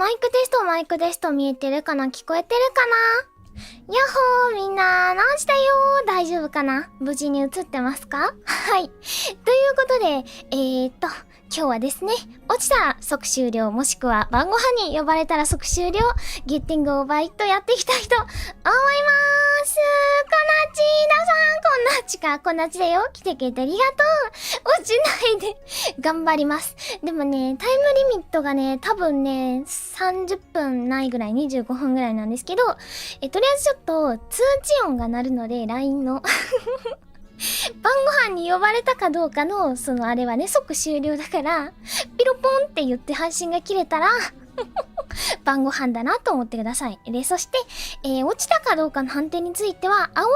マイクテスト見えてるかな、聞こえてるかな。やっほー、みんな、なんしたよー。大丈夫かな、無事に映ってますか。はい。ということで、今日はですね、落ちたら即終了、もしくは晩ご飯に呼ばれたら即終了、ゲッティングオーバーイットやっていきたいと思います。こんなちだよ。来てくれてありがとう。落ちないで頑張ります。でもね、タイムリミットがね、多分ね、30分ないぐらい、25分ぐらいなんですけど、とりあえずちょっと通知音が鳴るので、LINE の晩ご飯に呼ばれたかどうかの、そのあれはね、即終了だから、ピロポンって言って配信が切れたら、晩ご飯だなと思ってください。で、そして、落ちたかどうかの判定については、煽りの文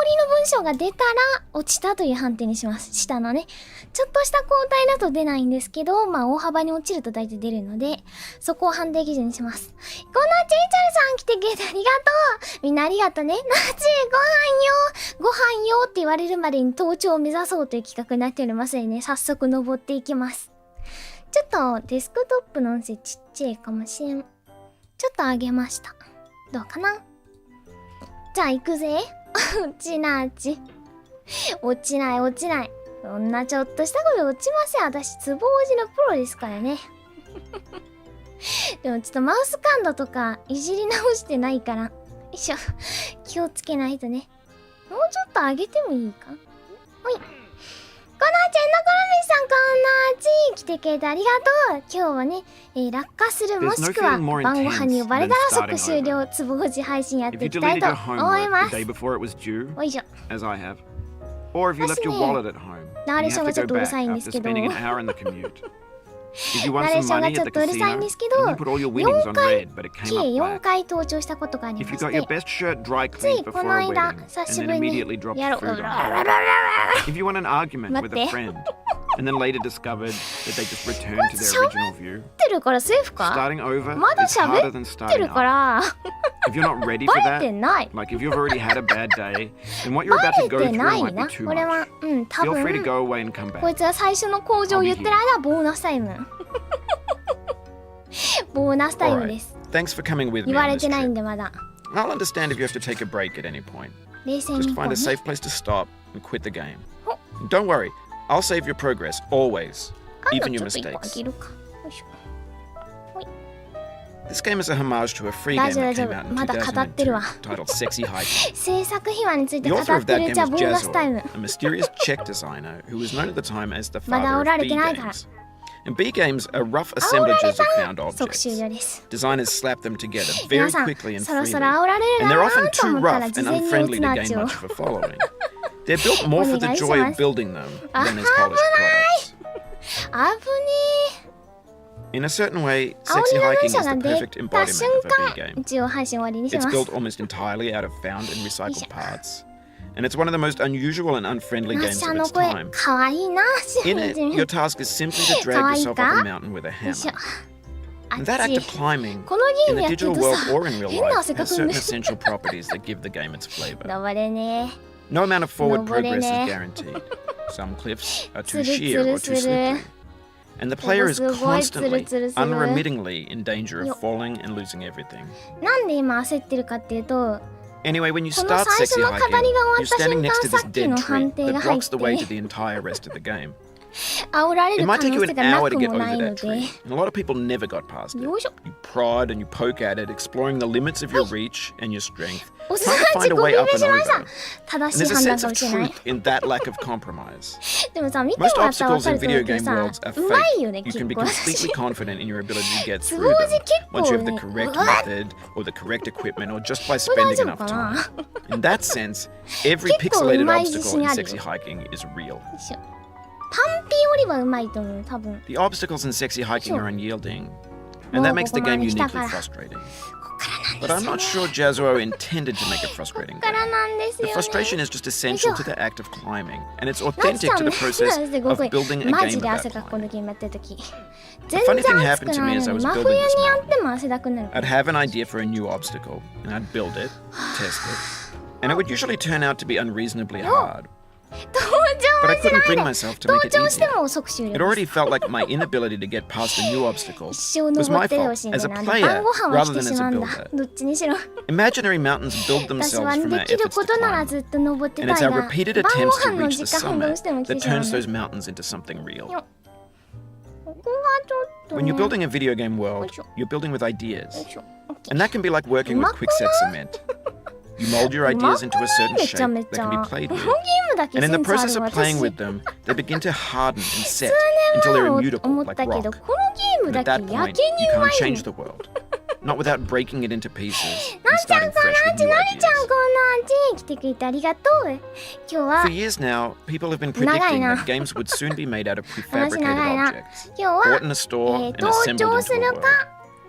章が出たら、落ちたという判定にします。下のね。ちょっとした交代だと出ないんですけど、まあ、大幅に落ちると大体出るので、そこを判定基準にします。こんなちいちゃるさん来てくれてありがとう。みんなありがとね。なち、ご飯よって言われるまでに登頂を目指そうという企画になっておりますのでね、早速登っていきます。ちょっとデスクトップの音声ちっちゃいかもしれん。ちょっと上げました。どうかな。じゃあ行くぜ。落ちない。そんなちょっとしたことで落ちません。私、つぼおじのプロですからね。でもちょっとマウス感度とかいじり直してないから。よいしょ。気をつけないとね。もうちょっと上げてもいいか。ほい。こなちゃんのころみさん、こんなち来てくれてありがとう。今日はね、落下するもしくは晩ご飯に呼ばれたら即終了、つぼおじ配信やっていきたいと思います。おいしょ。私ね、ナレーションがちょっとうるさいんですけど、ナレーションがちょっとうるさいんですけど、計4回登頂したことがありまして、ついこの間、久しぶりにやろう。待って。And then later discovered that they just returned to their original view. ってるからセーフか？ Starting over まだ is harder than 喋ってる starting から up. If you're not ready for バレて that, ない。 like if you've already had a bad day, then what you're about バ to レ go て through ない might な。 be too これは、much. 多 Feel free to 分 go away and come こい back. つは最初の工場を言ってる間ボーナスタイム。ボーナスタイムです。 Thanks for coming with 言 me わ on れ this てないん trip. でまだ。 I'll understand if you have to take a break at any point. 冷静に Just 行こ find う a ね。 safe place to stop and quit the game. Don't worry, I'll save your progress, always. 今度 Even ち your ょっと一個 mistakes. 開けるか。よいしょ。This game is a homage to a free 大 game 丈夫 that 大丈 came out 夫。 in まだ語ってるわ。 2002 titled Sexy Hiking. 制作秘話について The 語 author っ of て that る game じゃあ was ボーナスタイ Jazzo, ム。 a mysterious Czech designer who was known at the time as the まだ father 煽ら of れ B てないから。 games. And B games are rough assemblages of found 即終 objects. 了です。 Designers slap them together 皆 very さん、 quickly and そろそ freely. ろ煽られる And な they're often ーと too 思ったら rough 事 and 前に打 unfriendly つ to なっ gain ちゅう。 much of a following. They're built more for the joy of building them than as polished products. あぶね In a certain way, ー。煽 Sexy りの Hiking 文 is 章 the が出 perfect た瞬 embodiment of a 間、 B game. 一応配信終わりにし It's ます。 built almost entirely out of found and recycled parts. And it's one of the most unusual and unfriendly マ games シャ of の its 声、 time. かわいいな。 In it, your task is simply to drag yourself up a mountain with a よいしょ hammer. あっ And that act ち of climbing, このゲー in ム the やってる digital と world さ、 or in real 変な life, 汗か has くん certain ね。 essential properties that give the game its flavor. 登れね No amount of forward 登れ progress ね is guaranteed. Some cliffs are つ too るつ sheer る or す too る。 slippery. And the player is すごいつる constantly, つるする。 unremittingly in danger よ of falling and losing everything. なんで今焦ってるかっていうと、 Anyway, when you この start 最初 Sexy の語り Hiking, が終わ you're った standing 瞬 next 間 to さ this っき dead の判 tree 定が that 入っ blocks the way to て the entire rest of the game. 煽られ It る might 可 take 能 you 性 an がな hour く to get も over ないの that で tree, and a lot of people never got past it. よいしょ You prod and you poke at it, exploring the limits of your reach and your strength, おす trying to 自 find 己 a ビ way ビ up し and ました over. 正 And しい there's a 判断 sense か of もしれない truth in that lack of compromise. でもさ、見ても Most らったら分 obstacles か in ると思 video うけど game さ、 worlds are うまいよ fake. ね、 You 結 can be 構 completely confident in your ability to get つ through ぼうじ them 結 once you 構 have the ね、 correct うわ method or the correct equipment or just by これ大 spending 丈夫 enough かな time. In that sense, every 結構 pixelated うまい自 obstacle 信 in あるよ。 Sexy Hiking is real. よいしょパンピーよりはうまいと思う、多分。 The obstacles in Sexy Hiking are unyielding, も and う that こ makes こ the ま game で来たか uniquely ら。こ frustrating. っからなん But で I'm すよ。 not sure Jazzo intended to make a frustrating こっから game. なんですよ The ね。 frustration is just essential to the act of climbing, and it's なち authentic ゃん to ね、 the process なんでご of めん building a マ game ジ of で that 汗かくこの climbing. ゲームやってるとき。 The 全 funny 然 thing 暑く happened to ない me as の I に、 was 真 building 冬に this や map. っても汗だくなる。 I'd have an idea for a new obstacle, and I'd build it, test it, and it would usually turn out to be unreasonably hard. But I couldn't bring myself to 登 make it 場して easier. も即終了 It です already felt like my inability to get past a new obstacle 一生 was 登 my ってほ fault しいんだ as よ a な。 player 晩ご飯は rather 来て than し as ま a うんだ。 builder. どっちにしろ。 Imaginary mountains build 私は themselves from で our きる efforts こ to となら climb ずっと登ってた them. And い it's な。 our 晩 repeated ご attempts 飯 to の reach 時 the 間どうし summit ても来て that しまうん turns だ。 those mountains into something real. よっここがちょっと When ね。 you're building a video game よ world, いしょ you're building with よ ideas. いしょ。And that can be like working with quickset cement. You mold your ideas into a certain めちゃ shape め that ちゃ。 can こ be の played ゲー with. ムだけ And セ in ン the スあ process る of playing 私。 with them, they begin to harden and set 数 until 年 they're 前 immutable 思っ like たけど、 rock. このゲーム And だ at け that や point, けに you うま can't い change the world. Not without breaking it into pieces and starting fresh with ち new なり ideas. ちゃんこんなんち来てくれてありがとう。今日は For years now, people have been 長い predicting な。 that games would soon be made out of 話長 prefabricated いな。 objects, 今日は bought in a store and 登 assembled 場 into す a る world. か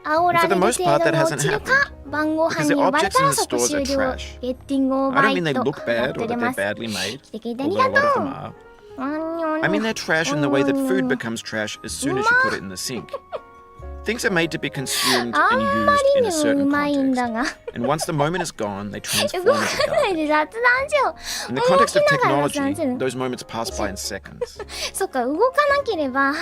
煽ら And for れ the る most 程 part, 度 that に hasn't 落ちる happened. か晩ご飯 Because に the 呼ばれ objects た in ら the 即 stores 終 are 了 trash. ゲッティングオー I バ don't イ mean they ト look や bad って or 出 that ま they're す badly made, 来てくれてあり although が a lot of と them う are. あんにょん I mean they're trash in the way that food becomes trash as soon as you put it in the sink. Things are made to be consumed あ and んま used り in に a もう certain まいん context. だが And once the moment is gone, they 動 transform か into ない garbage. で雑談しよう In the context of 動きながら雑談 technology, する those moments pass by in seconds. そっか動かなければ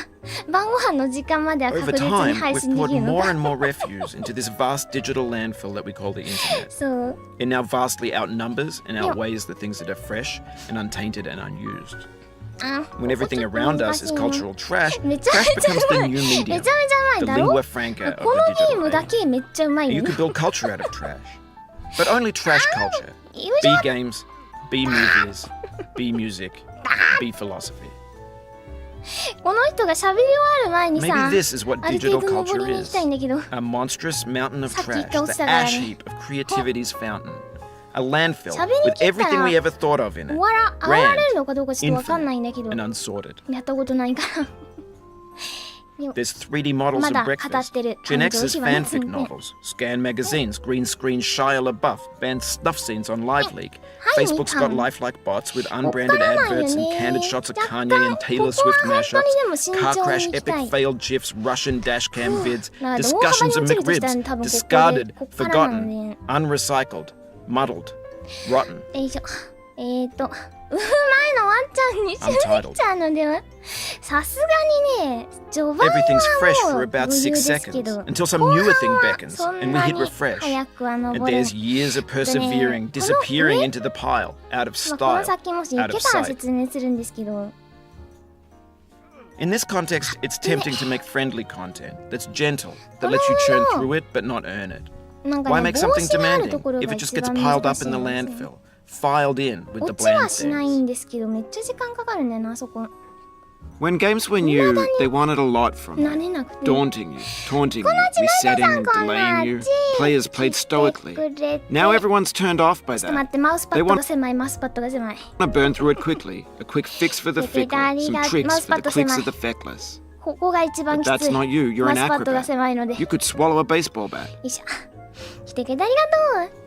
晩ご飯の時間までは Over 確実に time, 配 we've 信で poured きるの more か and more refuse into this vast digital landfill that we call the internet. そう It now vastly outnumbers and Yeah. outweighs the things that are fresh and untainted and unused. あ When everything ちょっと around 難 us しい is な cultural trash, めちゃ trash めちゃ becomes う the まい new めちゃ medium, めちゃうまい the だろ lingua franca こ of の the ゲーム digital だ age. けめっちゃうまい You よ could build culture out of trash. But only trash culture. よいしょ B games, B movies, B music, B philosophy. この人が喋り終わる前に Maybe さ this is what ある digital 程度登 culture りに行きたいん is. だけど A monstrous mountain of さっき言っ trash, て落ち the たからね ash heap of creativity's fountain. A landfill 喋り with 切ったら everything we ever thought of in 終 it. わら煽られるのかどうかちょっとわかんないんだけど And unsorted. やったことないから There's 3D models ま of だ語 breakfast, ってる Gen 感情 X's しはない fanfic novels, scan magazines, green screen Shia LaBeouf, banned snuff scenes on LiveLeak. Facebook's got lifelike bots with unbranded adverts and candid shots of Kanye and Taylor Swift mashups, car crash epic failed GIFs, Russian dashcam vids, discussions of McRibs, discarded, forgotten, unrecycled, muddled, rotten. よいしょ前のワンちゃんにしみちゃうのではさすがにね序盤 Everything's fresh はも for う about 余裕 6ですけ seconds ど until some newer thing beckons そん and we な hit に refresh. 早くは And 登れ there's years of persevering, disappearing into the pile, out of まあこの style, 先もし行 out け of たら sight. 説明するんですけど In this context, it's tempting to make friendly content that's gentle, that lets you churn through it but not earn it. なんか Why ね make 帽 something 子がある demanding ところ if が it just 一 gets 番 piled 難 up しい in the んですよ landfill, filed in with the 落ちは bland しない things? んですけどめっちゃ時間かかるんだよなあそこ When games were new, they wanted a lot from 慣 you. れなくて Daunting you, taunting you, resetting, delaying you. Players played stoically. Now everyone's turned off by ちょっと待 that. ってマウスパッドが狭いマウスパッドが狭い Want to burn through it quickly. A quick fix for the fickle, some tricks for the clicks of the feckless. ここが一番 But きつ that's い not you. You're マ an ウスパッドが acrobat. 狭いのでよ You could swallow a baseball bat. いしょ来てくれてありがとう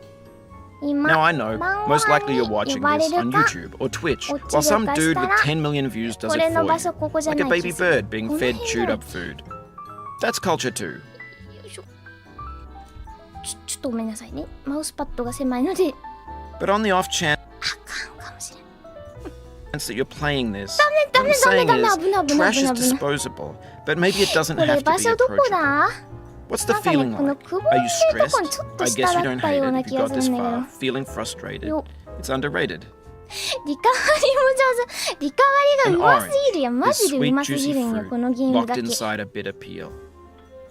今 Now I know, 晩ご most 飯 likely に you're 呼 watching ばれ this る on か YouTube or Twitch, 落ち while some るか dude した with ら 10 million views does こ it れの for 場所 you. ここじゃ Like な a い気 baby がする bird being この fed 辺 chewed だ up food. That's culture too. よいしょちょっとごめんなさいねマウスパッドが狭いので But on the off chance あかんかもしれん that you're playing this, ダ what メ I'm ダメ saying ダメ is, 危ない危ない trash 危 is ない危ない disposable, but maybe it doesn't これ have to 場 be 所どこ approachable. だ What's the なんかね feeling この like? くぼん Are で you ると stressed? こにちょっと I 下 guess だ you っ don't た hate よう it な if 気 you が got す this るんだけど far. Feeling frustrated. よ It's underrated. リカバリも上手リカバリがうますぎるやんマ This ジでう sweet ますぎ juicy るんや fruit このゲームだ locked け inside a bitter peel.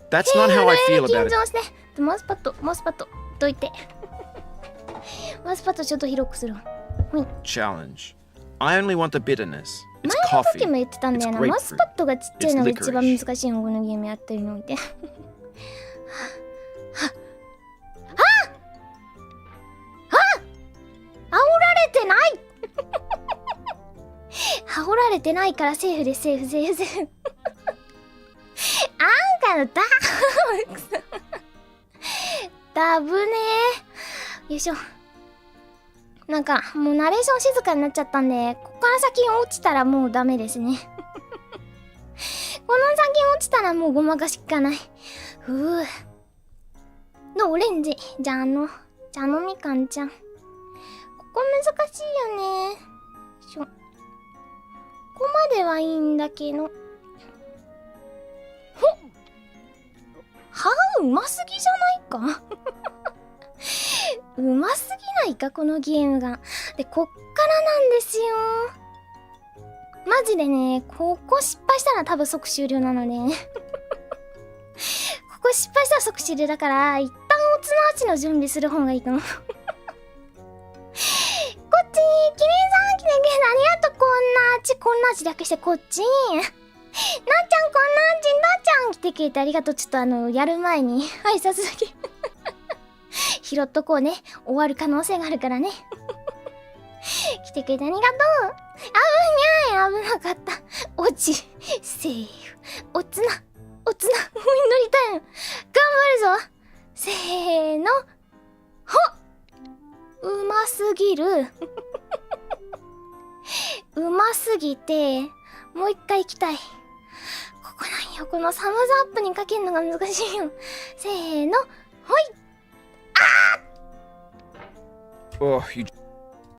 That's not how I feel 緊 about it. 張してマウスパッドどいてマウスパッドちょっと広くする Challenge. I only want the bitterness. 前 It's の coffee. 時も言ってたんだよな It's grapefruit. マウスパッドがちっちゃいのが一番 It's 難しいのこのゲームやってるのって煽られてない煽られてないからセーフですセーフあんかのダブねーよいしょなんかもうナレーション静かになっちゃったんでここから先落ちたらもうダメですねこの先落ちたらもうごまかしかないふうのオレンジじゃあみかんちゃんここ難しいよねこまではいいんだけど。うますぎじゃないかうますぎないかこのゲームが。で、こっからなんですよ。マジでね、ここ失敗したら多分即終了なのねここ失敗したら即終了だから、一旦おつなあちの準備する方がいいかもこっち、キリンさん来てくれてありがとう。こんなあち略してこっち。なっちゃん、こんなあち、なっちゃん来てくれてありがとう。ちょっとやる前に挨拶だけ拾っとこうね。終わる可能性があるからね来てくれてありがとう。危なかった。落ち、セーフ。おつな、乗りたいの。頑張るぞ。せーの。うますぎる。うますぎて、もう一回行きたい。ここなんよ。このサムズアップにかけるのが難しいよ。せーの。ほい。Oh, you